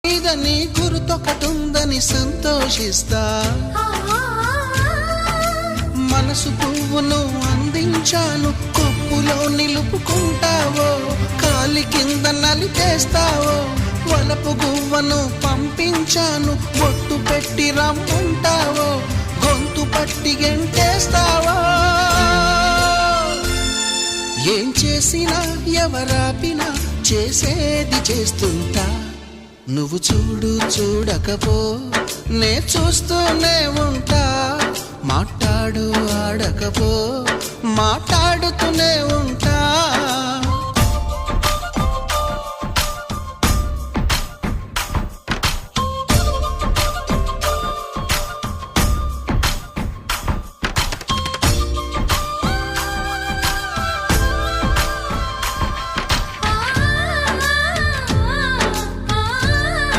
మీద నీ గురుతొకటుందని సంతోషిస్తా, మనసు పువ్వును అందించాను కొప్పులో నిలుపుకుంటావో, కాలి కింద నలిపేస్తావో, వలపు గువ్వను పంపించాను బొట్టు పెట్టి రమ్మంటావో, గొంతు పట్టి గెంటేస్తావో. ఏం చేసినా ఎవరాపినా చేసేది చేస్తుంటా, నువ్వు చూడు చూడకపో నే చూస్తూనే ఉంటా, మాట్లాడు ఆడకపో మాట్లాడుతూనే ఉంటా.